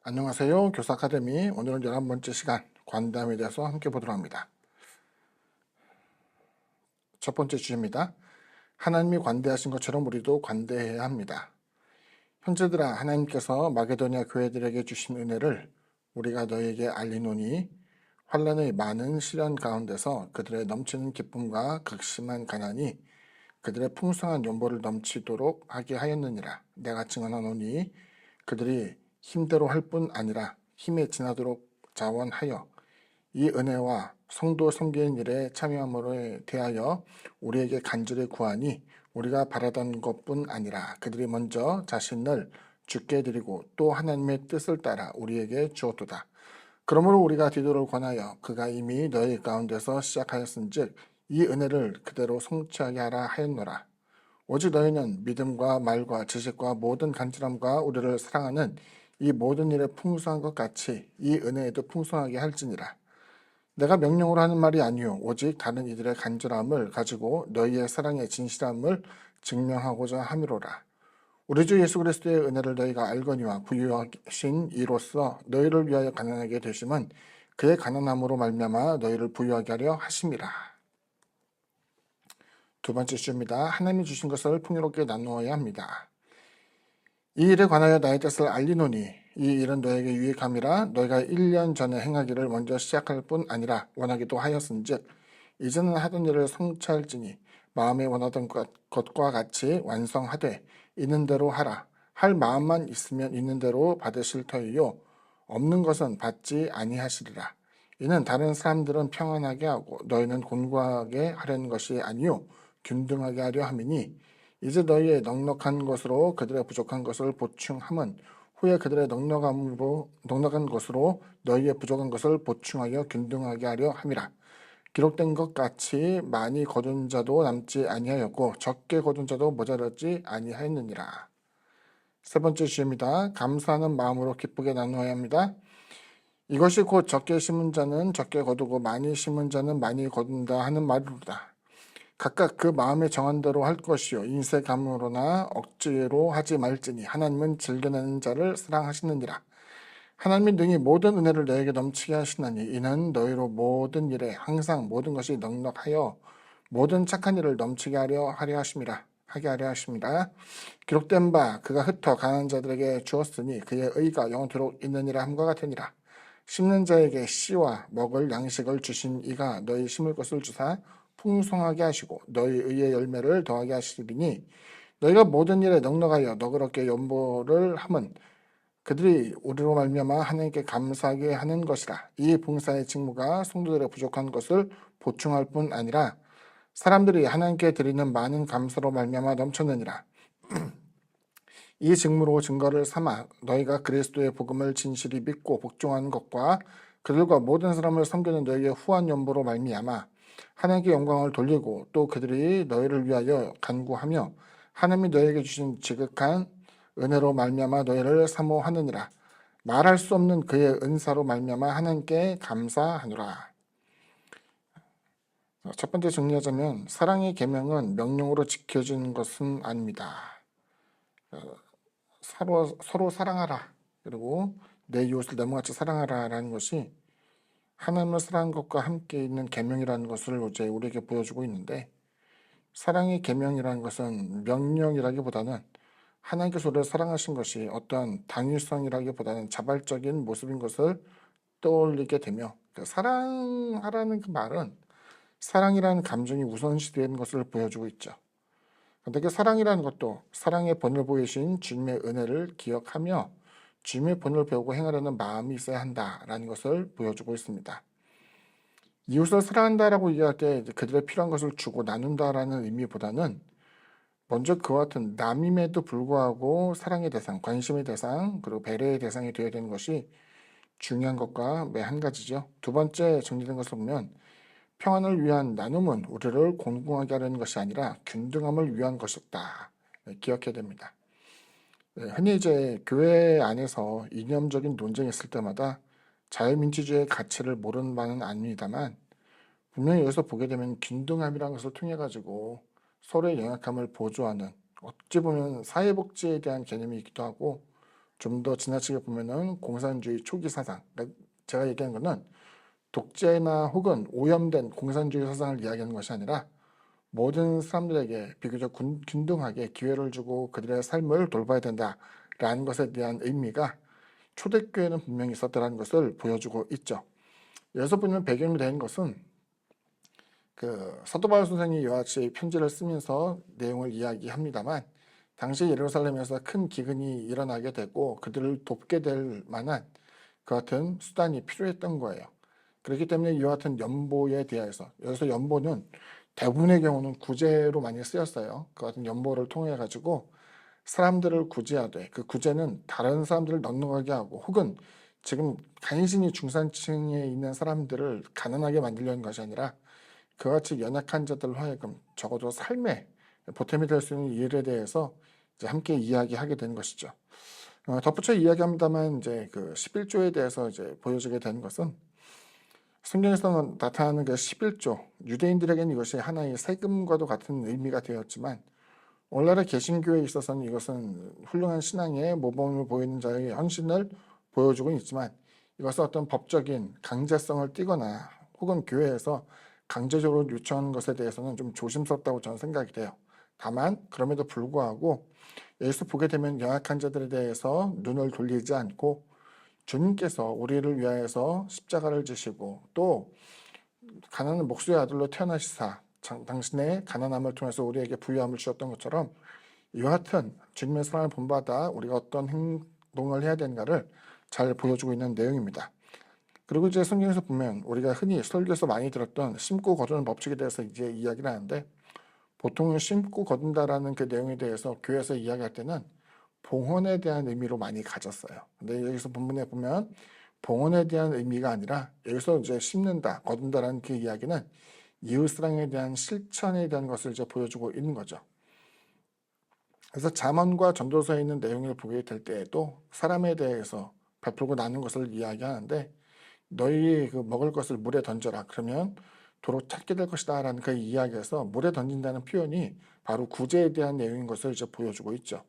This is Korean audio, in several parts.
안녕하세요. 교사 아카데미. 오늘은 11번째 시간 관대함에 대해서 함께 보도록 합니다. 첫 번째 주제입니다. 하나님이 관대하신 것처럼 우리도 관대해야 합니다. 형제들아, 하나님께서 마게도냐 교회들에게 주신 은혜를 우리가 너희에게 알리노니 환난의 많은 시련 가운데서 그들의 넘치는 기쁨과 극심한 가난이 그들의 풍성한 연보를 넘치도록 하게 하였느니라. 내가 증언하노니 그들이 힘대로 할 뿐 아니라 힘에 지나도록 자원하여 이 은혜와 성도 섬기는 일에 참여함으로 대하여 우리에게 간절히 구하니 우리가 바라던 것뿐 아니라 그들이 먼저 자신을 주께 드리고 또 하나님의 뜻을 따라 우리에게 주었도다. 그러므로 우리가 디도를 권하여 그가 이미 너희 가운데서 시작하였은즉 이 은혜를 그대로 성취하게 하라 하였노라. 오직 너희는 믿음과 말과 지식과 모든 간절함과 우리를 사랑하는 이 모든 일에 풍성한 것 같이 이 은혜에도 풍성하게 할지니라. 내가 명령으로 하는 말이 아니요 오직 다른 이들의 간절함을 가지고 너희의 사랑의 진실함을 증명하고자 함이로라. 우리 주 예수 그리스도의 은혜를 너희가 알거니와 부유하신 이로써 너희를 위하여 가난하게 되심은 그의 가난함으로 말미암아 너희를 부유하게 하려 하심이라. 두 번째 주입니다. 하나님이 주신 것을 풍요롭게 나누어야 합니다. 이 일에 관하여 나의 뜻을 알리노니 이 일은 너에게 유익함이라. 너희가 1년 전에 행하기를 먼저 시작할 뿐 아니라 원하기도 하였은즉 이제는 하던 일을 성취할지니 마음에 원하던 것과 같이 완성하되 있는 대로 하라. 할 마음만 있으면 있는 대로 받으실 터이요 없는 것은 받지 아니하시리라. 이는 다른 사람들은 평안하게 하고 너희는 곤고하게 하려는 것이 아니요 균등하게 하려 함이니 이제 너희의 넉넉한 것으로 그들의 부족한 것을 보충함은 후에 그들의 넉넉한 것으로 너희의 부족한 것을 보충하여 균등하게 하려 함이라. 기록된 것 같이 많이 거둔 자도 남지 아니하였고 적게 거둔 자도 모자라지 아니하였느니라. 세 번째 주제입니다. 감사하는 마음으로 기쁘게 나누어야 합니다. 이것이 곧 적게 심은 자는 적게 거두고 많이 심은 자는 많이 거둔다 하는 말이로다. 각각 그 마음에 정한 대로 할 것이요 인색함으로나 억지로 하지 말지니 하나님은 즐겨내는 자를 사랑하시느니라. 하나님이 능히 모든 은혜를 너에게 넘치게 하시나니 이는 너희로 모든 일에 항상 모든 것이 넉넉하여 모든 착한 일을 넘치게 하게 하려 하십니다. 기록된 바 그가 흩어 가난한 자들에게 주었으니 그의 의가 영원토록 있느니라 함과 같으니라. 심는 자에게 씨와 먹을 양식을 주신 이가 너희 심을 것을 주사 풍성하게 하시고 너희 의의 열매를 더하게 하시리니 너희가 모든 일에 넉넉하여 너그럽게 연보를 함은 그들이 우리로 말미암아 하나님께 감사하게 하는 것이라. 이 봉사의 직무가 성도들의 부족한 것을 보충할 뿐 아니라 사람들이 하나님께 드리는 많은 감사로 말미암아 넘쳤느니라. 이 직무로 증거를 삼아 너희가 그리스도의 복음을 진실히 믿고 복종하는 것과 그들과 모든 사람을 섬기는 너희의 후한 연보로 말미암아 하나님께 영광을 돌리고 또 그들이 너희를 위하여 간구하며 하나님이 너희에게 주신 지극한 은혜로 말미암아 너희를 사모하느니라. 말할 수 없는 그의 은사로 말미암아 하나님께 감사하노라. 첫 번째 정리하자면 사랑의 계명은 명령으로 지켜지는 것은 아닙니다. 서로 사랑하라. 그리고 내 이웃을 내모같이 사랑하라라는 것이 하나님을 사랑하는 것과 함께 있는 계명이라는 것을 이제 우리에게 보여주고 있는데 사랑의 계명이라는 것은 명령이라기보다는 하나님께서 우리를 사랑하신 것이 어떠한 당위성이라기보다는 자발적인 모습인 것을 떠올리게 되며 사랑하라는 그 말은 사랑이라는 감정이 우선시되는 것을 보여주고 있죠. 그런데 그 사랑이라는 것도 사랑의 본을 보이신 주님의 은혜를 기억하며 주님의 본을 배우고 행하려는 마음이 있어야 한다라는 것을 보여주고 있습니다. 이웃을 사랑한다라고 얘기할 때 그들의 필요한 것을 주고 나눈다라는 의미보다는 먼저 그와 같은 남임에도 불구하고 사랑의 대상, 관심의 대상, 그리고 배려의 대상이 되어야 되는 것이 중요한 것과 매 한 가지죠. 두 번째 정리된 것을 보면 평안을 위한 나눔은 우리를 공공하게 하려는 것이 아니라 균등함을 위한 것이다. 기억해야 됩니다. 흔히 이제 교회 안에서 이념적인 논쟁이 있을 때마다 자유민주주의의 가치를 모르는 바는 아닙니다만 분명히 여기서 보게 되면 균등함이라는 것을 통해 가지고 서로의 연약함을 보조하는 어찌 보면 사회복지에 대한 개념이 있기도 하고 좀 더 지나치게 보면은 공산주의 초기 사상, 그러니까 제가 얘기한 거는 독재나 혹은 오염된 공산주의 사상을 이야기하는 것이 아니라 모든 사람들에게 비교적 균등하게 기회를 주고 그들의 삶을 돌봐야 된다라는 것에 대한 의미가 초대교회는 분명히 있었다는 것을 보여주고 있죠. 여기서 보면 배경이 되는 것은 그 사도 바울 선생이 이와 같이 편지를 쓰면서 내용을 이야기합니다만 당시 예루살렘에서 큰 기근이 일어나게 되고 그들을 돕게 될 만한 그 같은 수단이 필요했던 거예요. 그렇기 때문에 이와 같은 연보에 대해서 여기서 연보는 대부분의 경우는 구제로 많이 쓰였어요. 그 같은 연보를 통해 가지고 사람들을 구제하되 그 구제는 다른 사람들을 넉넉하게 하고 혹은 지금 간신히 중산층에 있는 사람들을 가난하게 만들려는 것이 아니라 그같이 연약한 자들 하여금 적어도 삶에 보탬이 될 수 있는 일에 대해서 이제 함께 이야기하게 되는 것이죠. 덧붙여 이야기합니다만 이제 그 11조에 대해서 이제 보여지게 되는 것은 성경에서 나타나는 그 11조 유대인들에게는 이것이 하나의 세금과도 같은 의미가 되었지만 오늘날의 개신교에 있어서는 이것은 훌륭한 신앙의 모범을 보이는 자의 헌신을 보여주고 있지만 이것은 어떤 법적인 강제성을 띠거나 혹은 교회에서 강제적으로 요청하는 것에 대해서는 좀 조심스럽다고 저는 생각이 돼요. 다만 그럼에도 불구하고 여기서 보게 되면 연약한 자들에 대해서 눈을 돌리지 않고 주님께서 우리를 위하여서 십자가를 지시고 또 가난한 목수의 아들로 태어나시사 당신의 가난함을 통해서 우리에게 부유함을 주셨던 것처럼 이와 같은 주님의 사랑을 본받아 우리가 어떤 행동을 해야 되는가를 잘 보여주고 있는 내용입니다. 그리고 이제 성경에서 보면 우리가 흔히 설교에서 많이 들었던 심고 거두는 법칙에 대해서 이제 이야기를 하는데 보통 심고 거둔다라는 그 내용에 대해서 교회에서 이야기할 때는 봉헌에 대한 의미로 많이 가졌어요. 근데 여기서 본문에 보면 봉헌에 대한 의미가 아니라 여기서 이제 심는다, 거둔다라는 그 이야기는 이웃사랑에 대한 실천에 대한 것을 이제 보여주고 있는 거죠. 그래서 잠언과 전도서에 있는 내용을 보게 될 때에도 사람에 대해서 베풀고 나눈 것을 이야기하는데 너희 그 먹을 것을 물에 던져라. 그러면 도로 찾게 될 것이다. 라는 그 이야기에서 물에 던진다는 표현이 바로 구제에 대한 내용인 것을 이제 보여주고 있죠.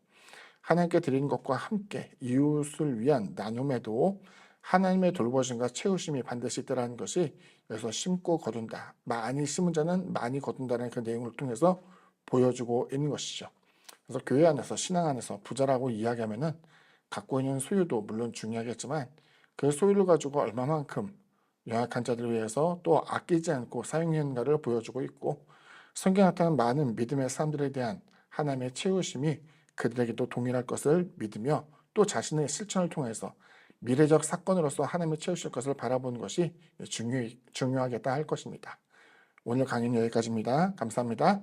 하나님께 드린 것과 함께 이웃을 위한 나눔에도 하나님의 돌보심과 채우심이 반드시 있다는 것이 여기서 심고 거둔다. 많이 심은 자는 많이 거둔다는 그 내용을 통해서 보여주고 있는 것이죠. 그래서 교회 안에서 신앙 안에서 부자라고 이야기하면은 갖고 있는 소유도 물론 중요하겠지만 그 소유를 가지고 얼마만큼 연약한 자들을 위해서 또 아끼지 않고 사용했는가를 보여주고 있고 성경에 나타난 많은 믿음의 사람들에 대한 하나님의 채우심이 그들에게도 동일할 것을 믿으며 또 자신의 실천을 통해서 미래적 사건으로서 하나님의 채우실 것을 바라보는 것이 중요하겠다 할 것입니다. 오늘 강의는 여기까지입니다. 감사합니다.